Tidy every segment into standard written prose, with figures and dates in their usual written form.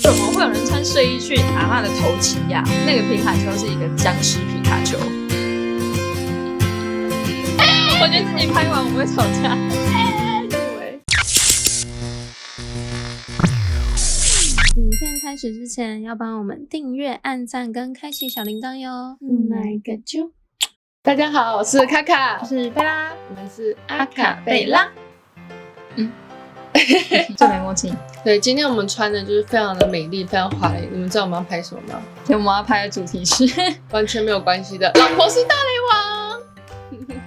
怎么会有人穿睡衣去阿嬷的头旗呀？那个皮卡丘是一个僵尸皮卡丘。我觉得自己拍完我们会吵架。影片开始之前，要帮我们订阅、按赞跟开启小铃铛哟。来个啾！大家好，我是卡卡，我是贝拉，我们是阿卡贝拉。最没默契。对，今天我们穿的就是非常的美丽，非常华丽。你们知道我们要拍什么吗？我们要拍的主题是完全没有关系的，老婆是大雷王。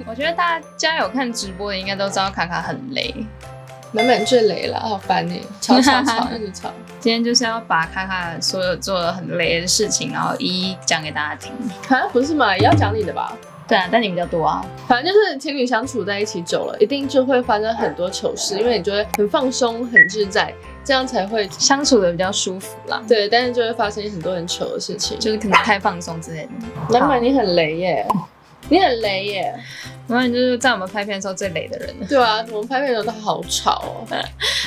我觉得大家有看直播的应该都知道卡卡很雷，满满最雷了，好烦欸，吵一直吵。今天就是要把卡卡所有做的很雷的事情，然后一一讲给大家听。不是嘛？也要讲你的吧？对啊，但你比较多啊。反正就是情侣相处在一起久了，一定就会发生很多糗事，因为你就会很放松、很自在，这样才会相处的比较舒服啦。对，但是就会发生很多很糗的事情，就是可能太放松之类的。难怪你很雷耶，你很雷耶。然后你就是在我们拍片的时候最雷的人了。对啊，我们拍片的时候都好吵哦。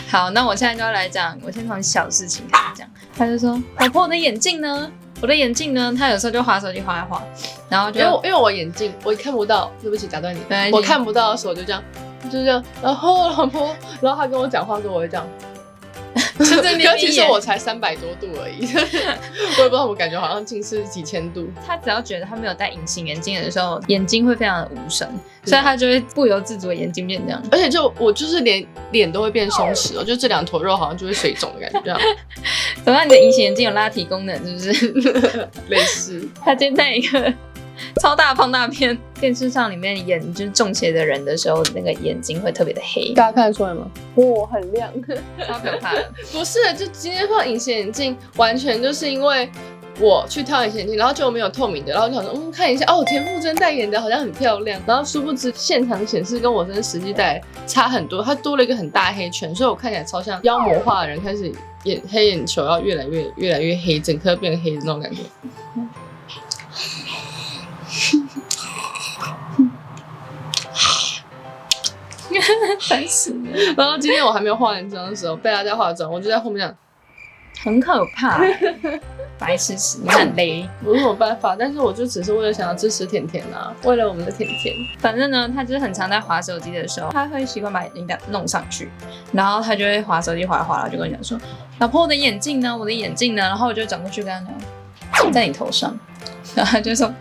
好，那我现在就要来讲，我先从小事情开始讲。他就说：“老婆，我的眼镜呢？我的眼镜呢？”他有时候就滑手机滑一滑，然后就因为我眼镜我看不到，对不起，打断你。我看不到的时候我就这样，就是这样。然后老婆，然后他跟我讲话的时候，我会这样。其实我才300多度而已，我也不知道，我感觉好像近视几千度。他只要觉得他没有戴隐形眼镜的时候，眼睛会非常的无神，所以他就会不由自主的眼睛变这样。而且我就是连脸都会变松弛，我就这2坨肉好像就会水肿的感觉这样。等到你的隐形眼镜有拉提功能，是不是？类似。他今天在一个超大放大片电视上里面演就是中邪的人的时候，那个眼睛会特别的黑，大家看得出来吗？哇，很亮，超可怕的。不是，就今天放隐形眼镜，完全就是因为我去挑隐形眼镜，然后就没有透明的，然后就想说，看一下，哦，田馥甄代言的好像很漂亮，然后殊不知现场显示跟我真的实际戴差很多，它多了一个很大黑圈，所以我看起来超像妖魔化的人，开始黑眼球要越来越黑，整颗变黑的那种感觉。烦死了。然后今天我还没有化完妆的时候，贝拉在化妆，我就在后面讲，很可怕白痴死，你很雷。我有办法，但是我就只是为了想要支持甜甜啊，为了我们的甜甜。反正呢，他就是很常在滑手机的时候，他会习惯把眼镜弄上去，然后他就会滑手机滑一滑，然后就跟我讲说：“老婆，我的眼镜呢？我的眼镜呢？”然后我就转过去跟他讲，在你头上，然后他就说。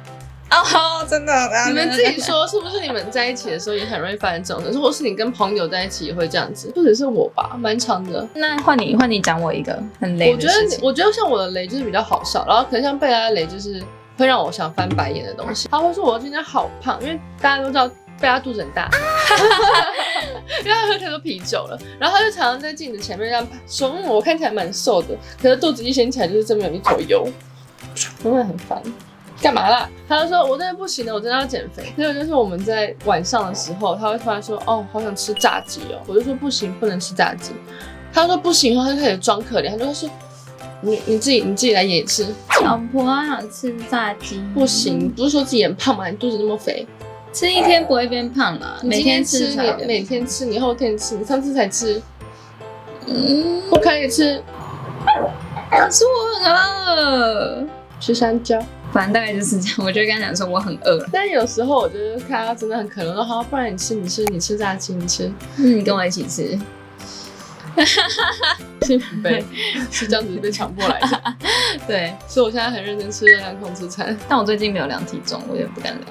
哦，真的，你们自己说是不是？你们在一起的时候也很容易发生这种事，或是你跟朋友在一起也会这样子，或者是我吧，蛮长的。那换你讲我一个很雷的事情。我觉得像我的雷就是比较好笑，然后可能像贝拉的雷就是会让我想翻白眼的东西。他会说我今天好胖，因为大家都知道贝拉肚子很大，因为他喝太多啤酒了，然后他就常常在镜子前面这样说，我看起来蛮瘦的，可是肚子一掀起来就是这么有一坨油，真的很烦。干嘛啦？他就说我真的不行了，我真的要减肥。结果就是我们在晚上的时候，他会突然说，哦，好想吃炸鸡哦。我就说不行，不能吃炸鸡。他说不行，然后他就开始装可怜，他就说你自己来演一次。老婆想吃炸鸡，不行，不是说自己很胖吗？你肚子那么肥，吃一天不会变胖啦。你今天吃，你每天吃，你后天吃，你上次才吃，不可以吃。可是我很饿，吃香蕉。反正大概就是这样，我就跟他讲说我很饿，但有时候我就是看他真的很可怜，我说好，不然你吃炸鸡，你吃，你跟我一起吃，是这样子被强迫来的，对，所以我现在很认真吃热量控制餐，但我最近没有量体重，我也不敢量。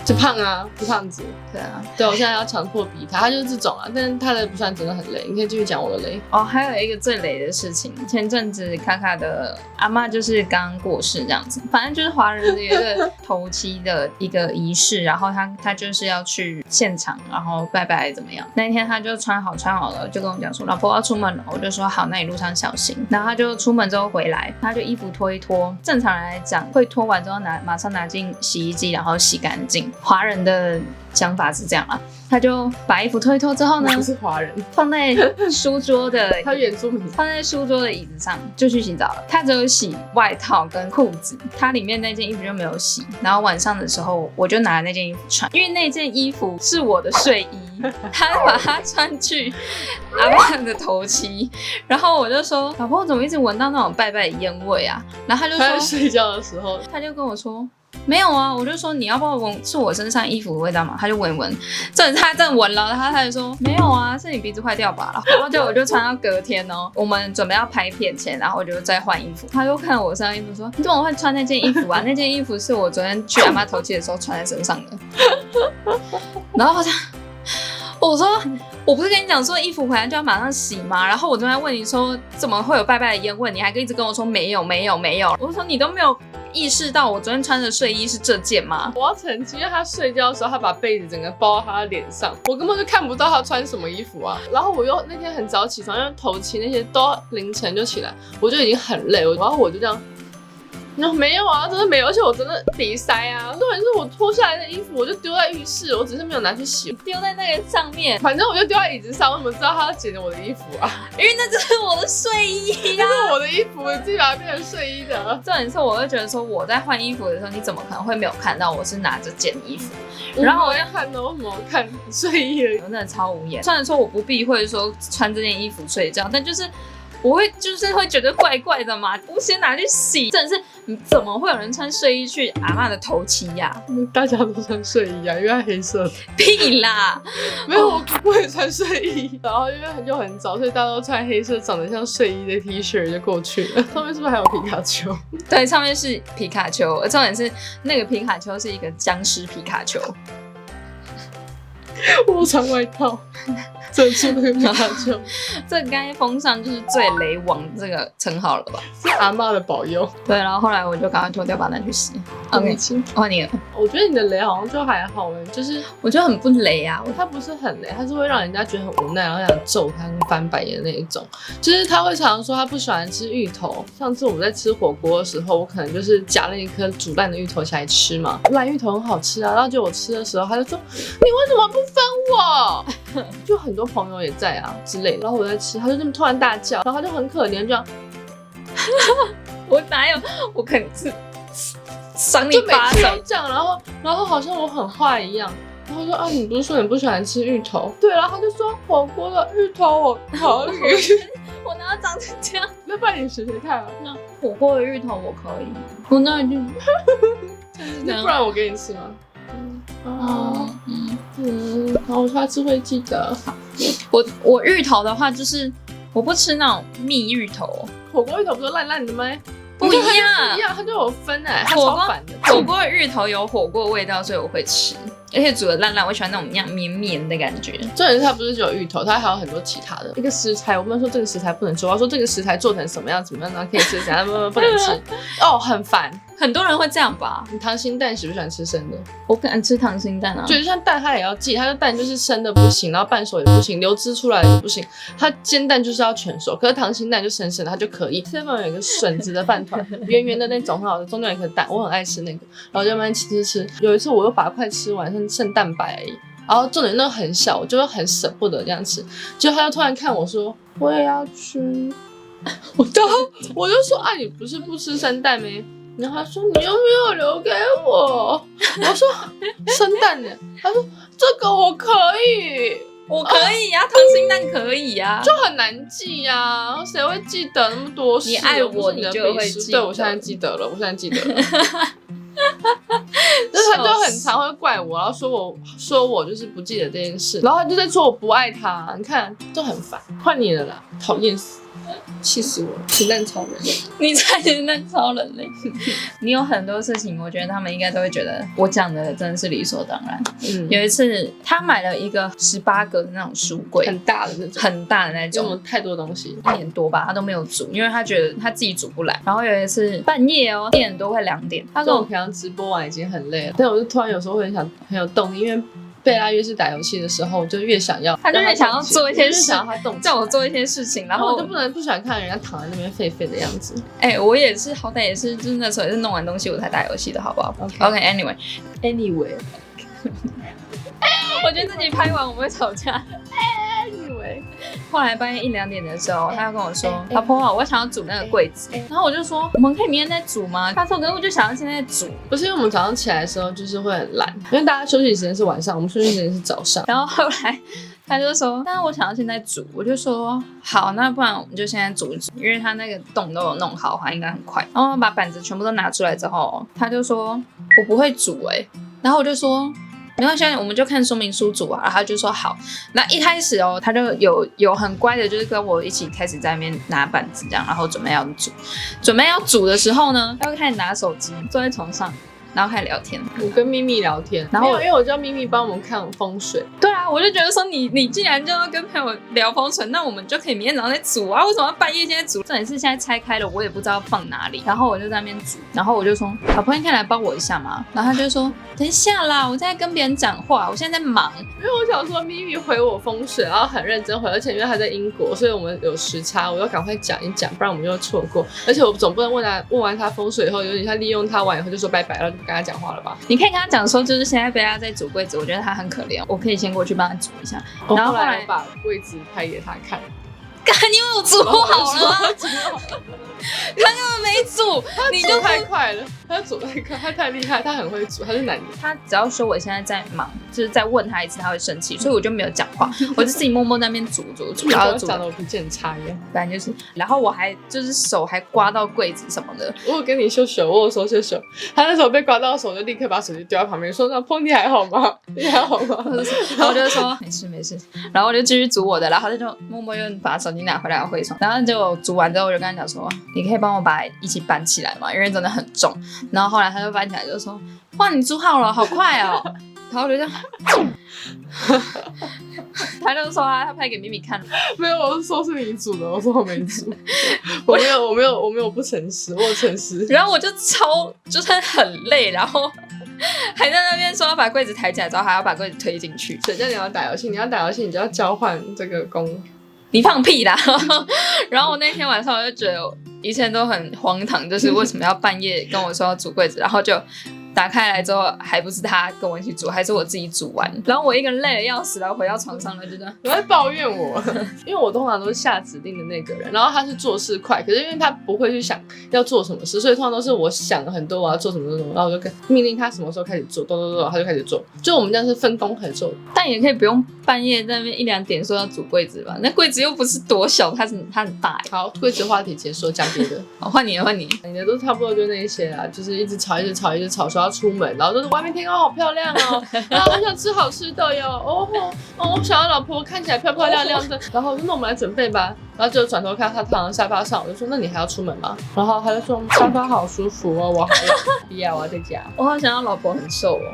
就胖啊，是胖子。对啊，对，我现在要强迫逼他，他就是这种啊，但是他的不算真的很累。你可以继续讲我的累。哦，还有一个最累的事情，前阵子卡卡的阿嬷就是刚过世这样子，反正就是华人的一个头七的一个仪式，然后他就是要去现场，然后拜拜怎么样？那一天他就穿好了，就跟我讲说，老婆要出门了，我就说好，那你路上小心。然后他就出门之后回来，他就衣服脱一脱，正常人来讲会脱完之后马上拿进洗衣机，然后洗干净。华人的想法是这样啊，他就把衣服脱一脱之后呢，不是华人，放在书桌的，他原住民，放在书桌的椅子上就去洗澡了。他只有洗外套跟裤子，他里面那件衣服就没有洗。然后晚上的时候，我就拿了那件衣服穿，因为那件衣服是我的睡衣，他把它穿去阿嬷的头七。然后我就说，老婆，我怎么一直闻到那种拜拜的烟味啊？然后他就他在说，睡觉的时候，他就跟我说。没有啊，我就说你要不要闻是我身上衣服的味道嘛？他就闻一闻，他真的闻了，他就说没有啊，是你鼻子坏掉吧？然后我就穿到隔天哦，我们准备要拍片前，然后我就再换衣服，他就看我身上衣服说你怎么会穿那件衣服啊？那件衣服是我昨天去阿嬷头七的时候穿在身上的。然后我说我不是跟你讲说衣服回来就要马上洗吗？然后我正在问你说怎么会有拜拜的烟味，你还一直跟我说没有。我说你都没有意识到我昨天穿的睡衣是这件吗？我要澄清，因为他睡觉的时候，他把被子整个包到他的脸上，我根本就看不到他穿什么衣服啊。然后我又那天很早起床，因为头七那些都凌晨就起来，我就已经很累，然后我就这样。没有啊，真的没有，而且我真的鼻塞啊。重点是我脱下来的衣服，我就丢在浴室，我只是没有拿去洗，丢在那个上面，反正我就丢在椅子上。我怎么知道他要捡我的衣服啊？因为那就是我的睡衣啊，这是我的衣服，你自己把它变成睡衣的。重点是我会觉得说我在换衣服的时候，你怎么可能会没有看到我是拿着件衣服？然后我要看到为什么看睡衣而已？我真的超无言。虽然说我不避讳说穿这件衣服睡觉，但就是我会觉得怪怪的嘛，不先拿去洗，真的是怎么会有人穿睡衣去阿嬷的头七呀？大家都穿睡衣啊，因为它黑色的。屁啦，没有，我也穿睡衣，然后因为很早，所以大家都穿黑色长得像睡衣的 T 恤就过去了。上面是不是还有皮卡丘？对，上面是皮卡丘，重点是那个皮卡丘是一个僵尸皮卡丘。我穿外套。遮住那个皮卡丘，这该封上就是最雷王这个称号了吧？是阿嬷的保佑。对，然后后来我就赶快脱掉，把它拿去洗。OK， 换你了。我觉得你的雷好像就还好哎，就是我觉得很不雷啊。他不是很雷，他是会让人家觉得很无奈，然后想揍他跟翻白眼的那一种。就是他会常常说他不喜欢吃芋头。上次我们在吃火锅的时候，我可能就是夹了一颗煮烂的芋头起来吃嘛，烂芋头很好吃啊。然后就我吃的时候，他就说你为什么不分我？就很多朋友也在啊之类的。然后我在吃，他就这么突然大叫，然后他就很可怜，这样。我哪有？我肯定是赏你就每巴掌次都这样，然后好像我很坏一样。然后说啊，你不是说你不喜欢吃芋头？对，然后他就说火锅的芋头我可以。我哪有长成这样？那不然你学学看啊。那火锅的芋头我可以，我那已经。那不然我给你吃吗？好，我下次会记得。我芋头的话，就是我不吃那种蜜芋头，火锅芋头不是烂烂的吗？不一样，一样，它就有分哎，它超烦的。火锅的芋头有火锅味道，所以我会吃，而且煮的烂烂，我喜欢那种那样绵绵的感觉。重点是它不是只有芋头，它还有很多其他的。一个食材，我不能说这个食材不能吃，我要说这个食材做成什么样怎么样，然后可以吃，怎样不能吃。哦，很烦。很多人会这样吧？你溏心蛋喜不喜欢吃生的？我不敢吃溏心蛋啊。就像蛋，它也要记，它的蛋就是生的不行，然后半熟也不行，流汁出来也不行。它煎蛋就是要全熟，可是溏心蛋就生生的，它就可以。7-Eleven有一个笋子的饭团，圆圆的那种，很好的，中间有一颗蛋，我很爱吃那个，然后就慢慢吃。有一次我又把它快吃完，剩蛋白而已。然后重点那很小，我就会很舍不得这样吃。结果他就突然看我说：“我也要吃。”我就说：“啊，你不是不吃生蛋没？”然后他说：“你又没有留给我。”我说：“生蛋呢？”他说：“这个我可以，我可以呀，溏心蛋可以呀，就很难记呀，谁会记得那么多事？你爱我，你就会记得。对，我现在记得了，就是他就很常会怪我，然后说我就是不记得这件事，然后他就在说我不爱他，你看就很烦。换你了啦，讨厌死，气死我了！咸蛋超人，你才咸蛋超人嘞！你有很多事情，我觉得他们应该都会觉得我讲的真的是理所当然。有一次他买了一个18个的那种书柜，很大的那种，很大的那种，用了太多东西，1年多吧，他都没有煮，因为他觉得他自己煮不来。然后有一次半夜哦，1点多快2点，他跟我平常直播完已经很累了，但我就突然有时候会很有动力，因为贝拉越是打游戏的时候，我就越想要，他就越想要做一些事，想要他动，叫我做一些事情，然后我就不喜欢看人家躺在那边废的样子。我也是，好歹也是，就是那时候也是弄完东西我才打游戏的，好不好 ？OK，Anyway，我觉得自己拍完我们会吵架。以为后来半夜1、2点的时候，他又跟我说：“老婆啊，我想要煮那个柜子。”然后我就说：“我们可以明天再煮吗？”他说：“可是我就想要现在煮。”不是因为我们早上起来的时候就是会很懒，因为大家休息时间是晚上，我们休息时间是早上。然后后来他就说：“但是我想要现在煮。”我就说：“好，那不然我们就现在煮一煮，因为他那个洞都有弄好，还应该很快。”然后把板子全部都拿出来之后，他就说：“我不会煮欸。”然后我就说：“没关系，我们就看说明书煮啊。”然后他就说好。那一开始哦，他就有很乖的，就是跟我一起开始在那边拿板子这样，然后准备要煮。准备要煮的时候呢，他就开始拿手机，坐在床上，然后开始聊天。我跟咪咪聊天，然后因为我叫咪咪帮我们看风水。对啊，我就觉得说你既然就要跟朋友聊风水，那我们就可以明天早上再煮啊，为什么要半夜现在煮？重点是现在拆开了，我也不知道放哪里。然后我就在那边煮，然后我就说老婆，你可以来帮我一下吗？然后他就说等一下啦，我在跟别人讲话，我现在在忙。因为我想说咪咪回我风水，然后很认真回，而且因为他在英国，所以我们有时差，我要赶快讲一讲，不然我们就错过。而且我总不能问完他风水以后，有点像利用他完以后就说拜拜，然后就不跟他讲话了吧？你可以跟他讲说，就是现在贝拉在煮柜子，我觉得他很可怜，我可以先过去帮他煮一下。然后后来我把柜子拍给他看，干，因为我煮好了吗？他根本没煮，你就太快了，他煮太快，他太厉害，他很会煮，他是男的。他只要说我现在在忙，就是再问他一次，他会生气，所以我就没有讲话，我就自己默默在那边煮，然后煮。讲的我脾气很差一样，反正就是，然后我还就是手还刮到柜子什么的。我有跟你秀秀，我有说秀秀，他那时候被刮到手，就立刻把手机丢在旁边，说：“老婆，你还好吗？你还好吗？”然后我就说没事没事，然后我就继续煮我的，然后他就默默又把手机拿回来回床，然后就煮完之后，我就跟他讲说：“你可以帮我把一起搬起来嘛，因为真的很重。”然后后来他就搬起来就说：“哇，你煮好了，好快哦！”然后我就这样，他就说他拍给咪咪看，没有，我是说是你煮的，我说我没煮，我没有不诚实，我有诚实。然后我就就是很累，然后还在那边说要把柜子抬起来，之后还要把柜子推进去。谁叫你要打游戏？你要打游戏，你就要交换这个功。你放屁啦！然后我那天晚上我就觉得一切都很荒唐，就是为什么要半夜跟我说要煮柜子，然后就打开来之后还不是他跟我一起煮，还是我自己煮完，然后我一个人累得要死，然后回到床上了，就这样。你在抱怨我，因为我通常都是下指令的那个人，然后他是做事快，可是因为他不会去想要做什么事，所以通常都是我想了很多我要做什么，然后我就命令他什么时候开始做，他就开始做，就我们这样是分工合作。但也可以不用半夜在那边1、2点说要煮柜子吧？那柜子又不是多小，它很大耶。好，柜子话题结束，讲别的。好，换你了，换你。你的都差不多就那一些啦，就是一直吵，说要出门，然后就是外面天空好漂亮哦，然后我想吃好吃的哟，我想要老婆看起来漂漂亮亮的，然后我就那我们来准备吧，然后就转头看他躺在沙发上，我就说那你还要出门吗？然后他就说沙发好舒服哦，我好冷，不要，我要在家。我好想要老婆很瘦哦。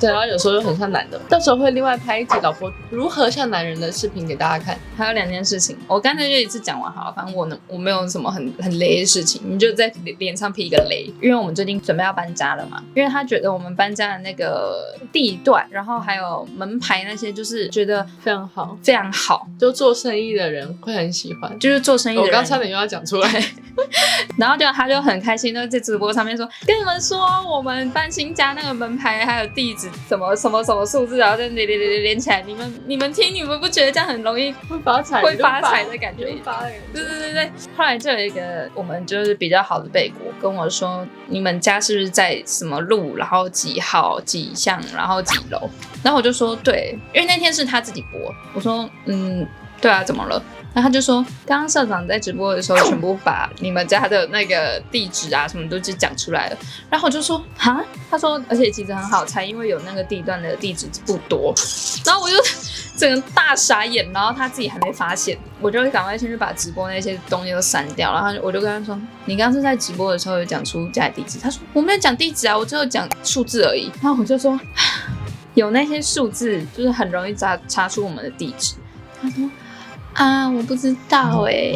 对，然后有时候又很像男的，到时候会另外拍一集老婆如何像男人的视频给大家看。还有2件事情，我干脆就一次讲完好了，反正我没有什么很雷的事情，你就在脸上披一个雷。因为我们最近准备要搬家了嘛，因为他觉得我们搬家的那个地段，然后还有门牌那些，就是觉得非常好，非常好，就做生意的人会很喜欢，就是做生意的人。我刚差点又要讲出来。然后他就很开心，就在直播上面说，跟你们说我们搬新家那个门牌还有地址什么数字，然后就连起来，你们听，你们不觉得这样很容易会发财的感觉？对。后来就有一个我们就是比较好的贝果跟我说，你们家是不是在什么路，然后几号几巷，然后几楼？然后我就说对，因为那天是他自己播。我说对啊，怎么了？然后他就说，刚刚社长在直播的时候，全部把你们家的那个地址啊什么都就讲出来了。然后我就说，哈，他说，而且其实很好猜，因为有那个地段的地址不多。然后我就整个大傻眼，然后他自己还没发现，我就赶快先去把直播那些东西都删掉。然后我就跟他说，你刚刚是在直播的时候有讲出家里地址？他说我没有讲地址啊，我只有讲数字而已。然后我就说，有那些数字就是很容易查出我们的地址。他说。啊，我不知道哎。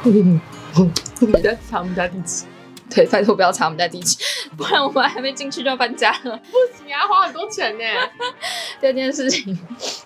你在查我们家地址？对，拜托不要查我们家地址，不然我们还没进去就要搬家了。不行啊，花很多钱呢。这件事情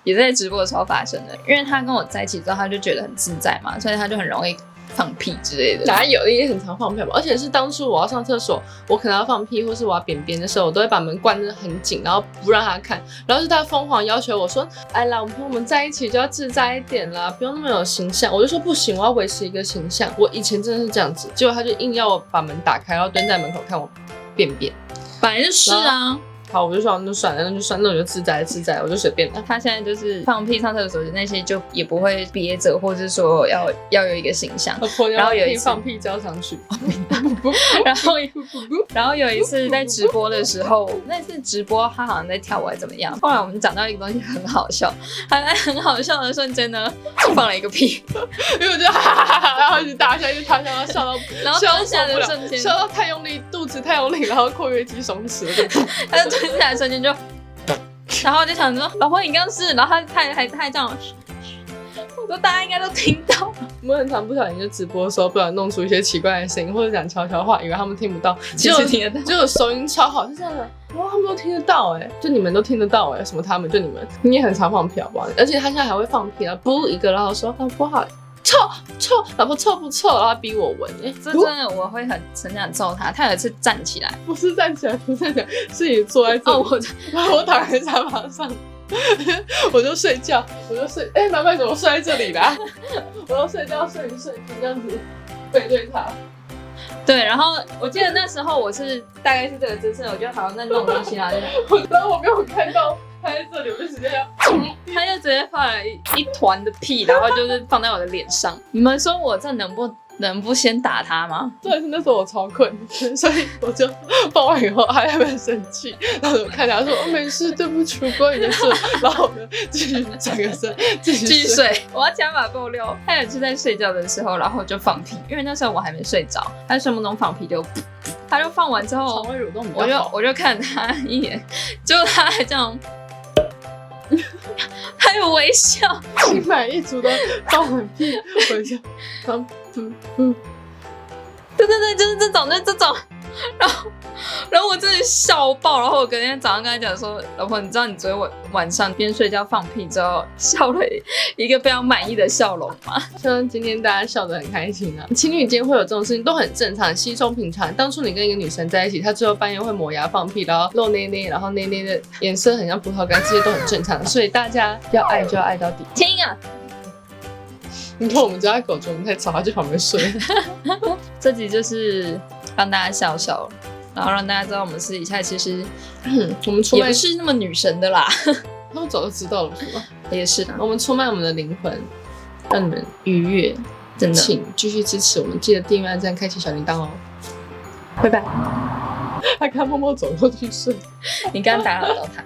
也在直播的时候发生的，因为他跟我在一起之后，他就觉得很自在嘛，所以他就很容易放屁之类的。哪有？你也很常放屁吧？而且是当初我要上厕所，我可能要放屁，或是我要便便的时候，我都会把门关得很紧，然后不让他看。然后是他疯狂要求我说：“哎啦，我们在一起就要自在一点啦，不用那么有形象。”我就说不行，我要维持一个形象。我以前真的是这样子，结果他就硬要我把门打开，然后蹲在门口看我便便。本来就是啊。好，我就说那就算了，那我就自在，我就随便了。他现在就是放屁、上厕所的那些，就也不会憋着，或者说要有一个形象。然后有一次放屁交上去，然后有一次在直播的时候，那次直播他好像在跳舞还怎么样。后来我们讲到一个东西很好笑，他在很好笑的瞬间呢，放了一个屁，因为我就哈哈哈哈，然后一直大笑，一直大笑，笑到然后蹲下的瞬间，笑到太用力，肚子太用力，然后括约肌松弛了，他就蹲下来瞬间就，然后我就想说，老婆你刚是，然后他还这样。我说大家应该都听到，我们很常不小心就直播的时候，不小心弄出一些奇怪的声音，或者讲悄悄话，以为他们听不到，其实听得到，结果收音超好，是这样的，哇，他们都听得到哎，就你们都听得到哎，什么他们就你们，你也很常放屁好不好？而且他现在还会放屁啊，不一个，然后说老婆好臭，老婆臭不臭？然后他逼我闻哎，这真的我会很想揍他。他有一次站起来，不是站起来，是你坐在这里，然后我躺在沙发上。我就睡觉，哎，妈妈怎么睡在这里啦？我要睡觉，睡这样子背对他。对，然后我记得那时候我是大概是这个姿势，我就好像在弄东西啦。然后我没有看到他在这里，我就直接他就直接放了一团的屁，然后就是放在我的脸上。你们说我这能不先打他吗？对，那时候我超困，所以我就放完以后，他还很生气，然后我看他说：“哦，没事，对不起，不关你的事。”然后我就继续转个身，继续睡。我要加码爆料，他有一次在睡觉的时候，然后就放屁，因为那时候我还没睡着，他在睡梦中放屁就，他就放完之后，肠胃蠕动比较好，我就看他一眼，结果他还这样。还有微笑，心满意足的放完屁，微笑，对，就是这种，然后我真的笑爆，然后我隔天早上跟他讲说，老婆，你知道你昨天晚上边睡觉放屁之后笑了一个非常满意的笑容吗？希望今天大家笑得很开心啊！情侣间会有这种事情都很正常，稀松平常。当初你跟一个女生在一起，她最后半夜会磨牙放屁，然后露内内，然后内内的颜色很像葡萄干，这些都很正常。所以大家要爱就要爱到底。听啊！你看我们家狗觉得我们太吵，它去旁边睡。这集就是让大家笑笑，然后让大家知道我们私底下其实我们出卖也不是那么女神的啦。他们早就知道了，是吗？也是，我们出卖我们的灵魂，让你们愉悦。真的，请继续支持我们，记得订阅、按赞、开启小铃铛哦。拜拜。他刚默默走过去睡，你刚刚打扰到他。